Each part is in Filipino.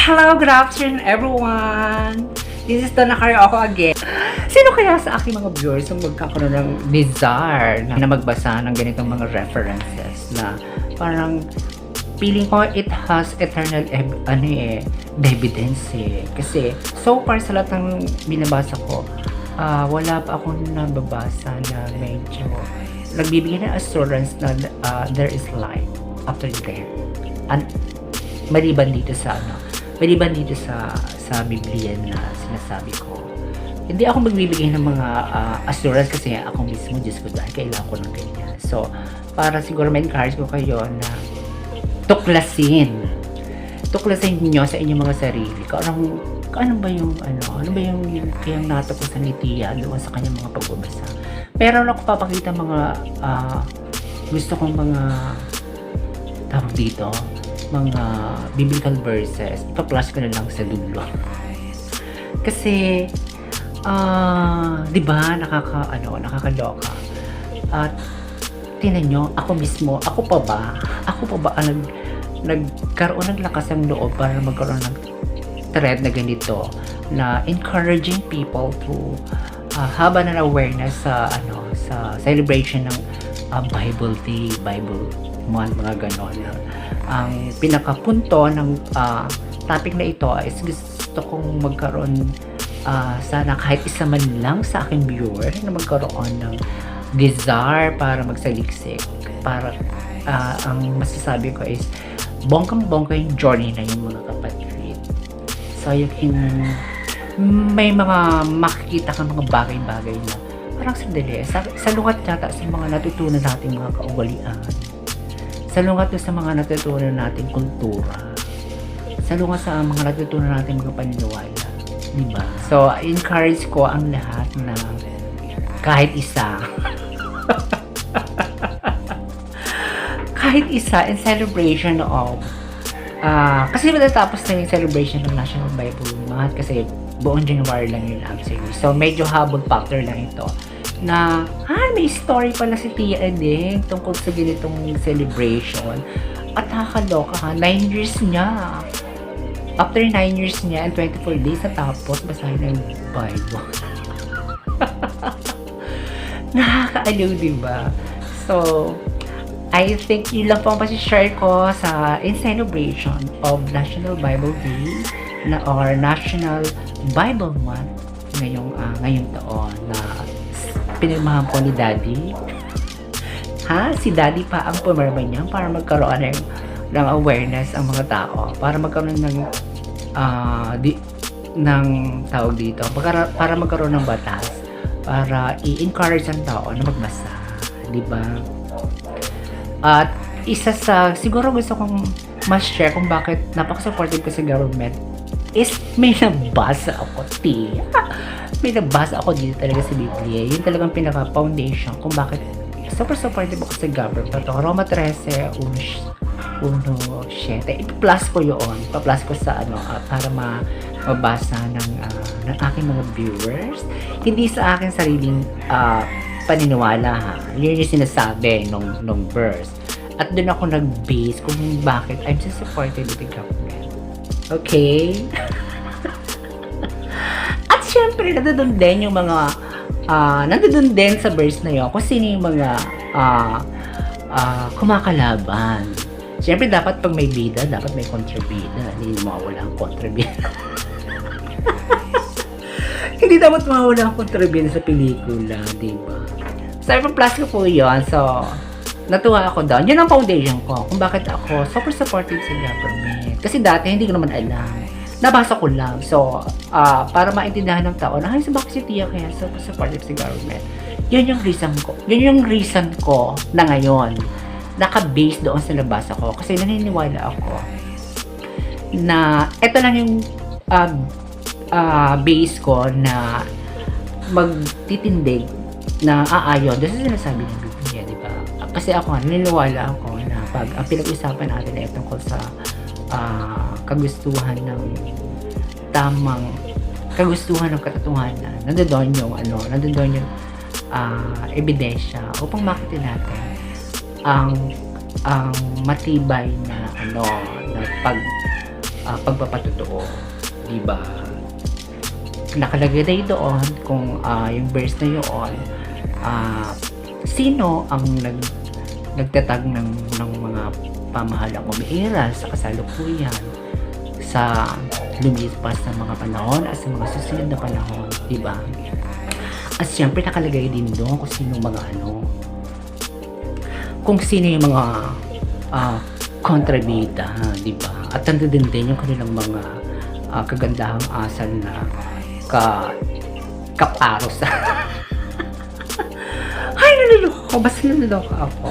Hello, good afternoon everyone! This is Donna Carrioco again. Sino kaya sa aking mga viewers ang magkakaroon ng desire na magbasa ng ganitong mga references na parang feeling ko it has eternal evidence Kasi so far sa lahat ng binabasa ko, wala pa akong nababasa na medyo nagbibigay ng assurance na there is life after death. Maliban dito sa Biblia na sinasabi ko. Hindi ako magbibigay ng mga assurance kasi ako mismo, Diyos ko, dahil kailangan ko ng ganyan. So, para siguro ma-encourage ko kayo na tuklasin niyo sa inyong mga sarili. Ano ba yung kayang natuklasan ni Tia doon sa kanyang mga pagbabasa. Pero ako papakita mga gusto kong mga tawag dito, mga biblical verses. Ipa-flash ko na lang sa dulo. Kasi di ba nakakaloka. At tingnan nyo, ako pa ba ang nagkaroon ng lakas ng loob para magkaroon ng thread na ganito na encouraging people to have an awareness sa celebration ng Bible Day, Bible Month, mga ganon. Ang pinakapunto ng topic na ito is gusto kong magkaroon sana kahit isa man lang sa aking viewer na magkaroon ng desire para magsaliksik, para ang masasabi ko is bongkang-bongka yung journey na yung mga kapatid. So may mga makikita kang mga bagay-bagay na parang sandali sa lungat yata sa mga natutunan nating mga kaugalian, sa lungat sa mga natutunan nating kultura, sa lungat sa mga natutunan nating mga paniniwala, diba? So encourage ko ang lahat na kahit isa in celebration of kasi matatapos na yung celebration ng National Bible Month kasi buong January lang yun actually. So medyo habol factor lang ito na may story pala si Tia Edeng tungkol sa ganitong celebration. At nakakaloka 9 years niya. After 9 years niya and 24 days natapos basahin ng Bible. Nakakaaliw, diba? So I think yun lang po ang share ko in celebration of National Bible Day or National Bible Month ngayong taon na pinirmahan ko ni Daddy. Si Daddy pa ang pumirma niya para magkaroon ng awareness ang mga tao, para magkaroon ng tawag dito, para magkaroon ng batas, para i-encourage ang tao na magbasa, di ba? At isa sa siguro gusto kong mas share kung bakit napaka-supportive ko sa government is may nabasa ako, Tia. May nabasa ako dito talaga sa Biblia. Yun talagang pinaka-foundation kung bakit super supportive ako sa government. Roma 13, 1:7. I-plus ko yun. Pa-plus ko sa para mabasa ng aking mga viewers. Hindi sa aking sariling paniniwala, ha. Yun yung sinasabi nung verse. At doon ako nag-base kung bakit I'm so supportive with the government. Okay? At syempre, nandoon din yung mga nandoon din sa verse na yun kung sino yung mga kumakalaban. Syempre, dapat pag may bida, dapat may kontrabida. Hindi mawawala ang kontrabida. Hindi dapat mawawala ang kontrabida sa pelikula, diba? So, plus ko po yun. So, natuwa ako doon. Yun ang foundation ko kung bakit ako super supportive sa government. Kasi dati, hindi ko naman alam. Nabasa ko lang. So, para maintindihan ng tao na, so bakit si Tia kaya super supportive sa government? Yun yung reason ko. Yun yung reason ko na ngayon. Naka-base doon sa nabasa ko. Kasi naniniwala ako na ito lang yung base ko na magtitindig na aayon doon sa sinasabi ng Biblia, di ba? Kasi ako, naniniwala ako na pag ang pinag-usapan natin ay tungkol sa kagustuhan ng katotohanan, nandoon yung ebidensya upang makita natin ang matibay na pagpapatotoo, di ba? Nakalagay doon kung yung verse na yun, sino ang nagtatag ng mga pamahalang umiiral sa kasalukuyan sa lumipas na mga panahon at sa mga susunod na panahon, di ba? At syempre nakalagay din doon kung sino mga kung sino yung mga kontrabida, di ba? At nandun din yung kanilang mga kagandahang asal na kaparos. Ay, naluloko. Basta naluloko ako.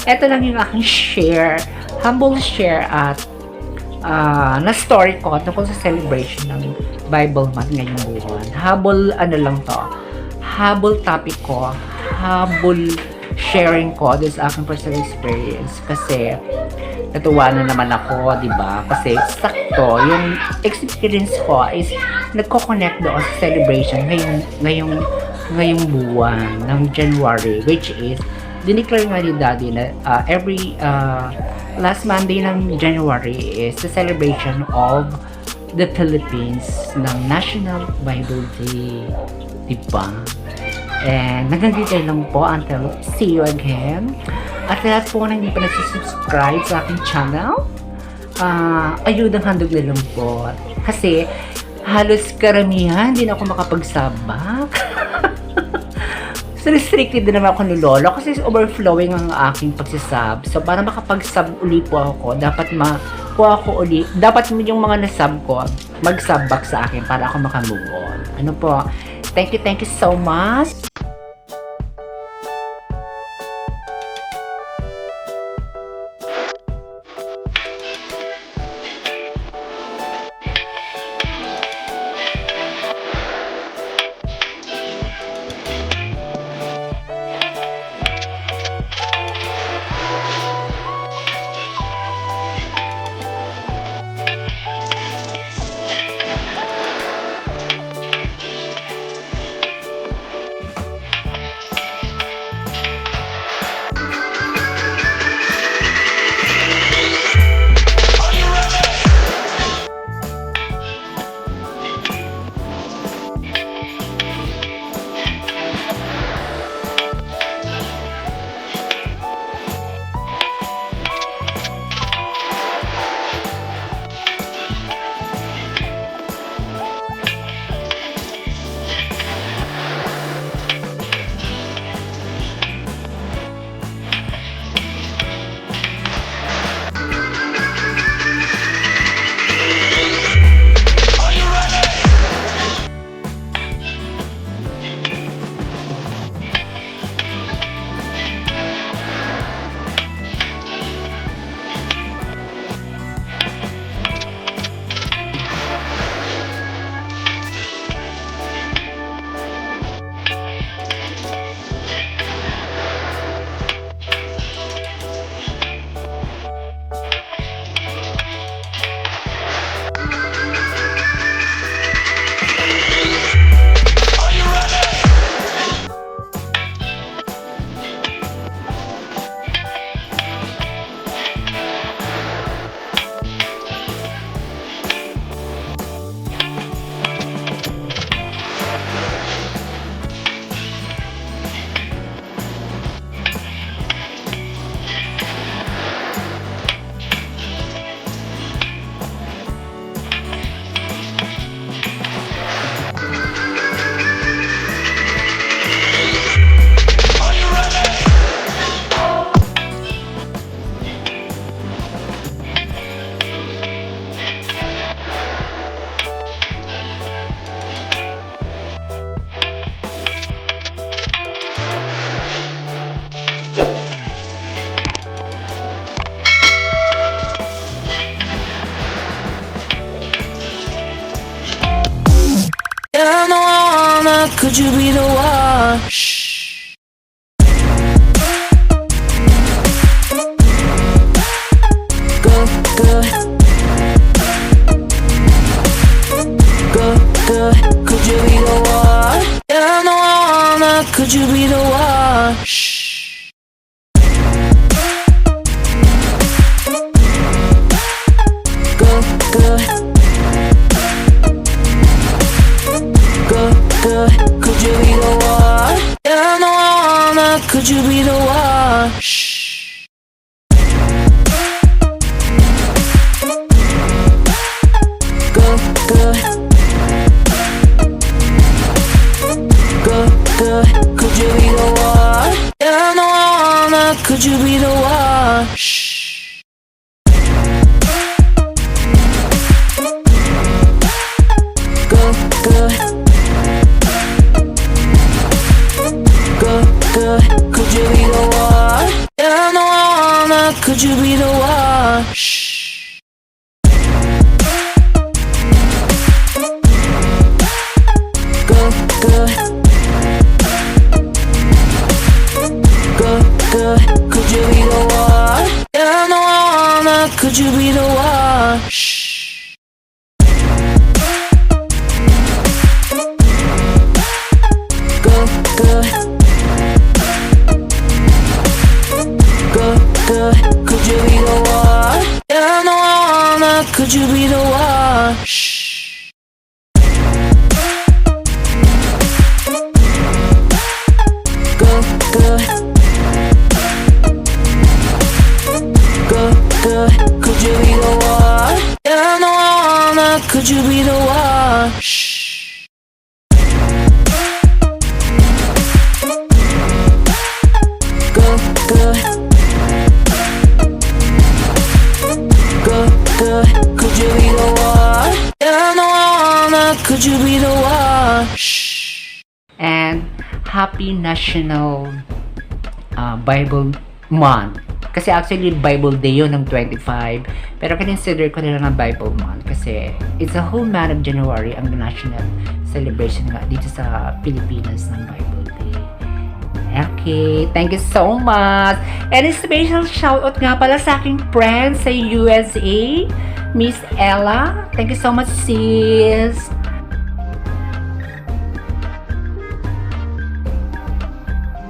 Ito lang yung aking share, humble share at na story ko tungkol sa celebration ng Bible Month ngayong buwan. Habol topic ko, habol sharing ko dun sa aking personal experience kasi natuwa na naman ako, di ba? Kasi sakto, yung experience ko is nagko-connect doon sa celebration ngayong buwan ng January, which is dineclare nga ni Daddy na every last Monday ng January is the celebration of the Philippines ng National Bible Day, di ba? And hanggang dito lang po until see you again. At lahat po na hindi pa nasusubscribe sa aking channel, ayudang handog na lang po. Kasi halos karamihan hindi na ako makapagsabak. So restricted din naman ako ni Lolo kasi overflowing ang aking pagsasub. So para makapagsub uli po ako, dapat dapat yung mga nasub ko mag-sub back sa akin para ako makamove on. Ano po? Thank you so much. Could you be the one? Shh. Good, good. Good, good. Could you be the one? Yeah, no, I wanna. Could you be the one? Shh. Good, good. good, could you be the one? Yeah, I know I wanna, could you be the one? Shh. Good, good. Good, good, could you be the one? Yeah, I know I wanna, could you be the one? Shh. Good, good. Good, good, could you be the one? Yeah, I know I wanna, could you be the one? Shh. Good, good. Good, good, could you be the one? Yeah, I know I wanna, could you be the one? Shh. Good, good. Good, good, could you be the one? Yeah, I know I wanna, could you be the one? Shh. Good, good. Good, good, could you be the one? Yeah, I know I wanna, could you be the one? Shh. Good, good. Good, good, could you be the one? Yeah, I know I wanna, could you be the one? Shh. And Happy National Bible Month. Kasi actually Bible Day yun ng 25. Pero consider ko nila ng Bible Month kasi it's a whole month of January ang national celebration nga dito sa Pilipinas ng Bible Day. Okay, thank you so much. And a special shoutout nga pala sa aking friend sa USA, Miss Ella. Thank you so much, sis.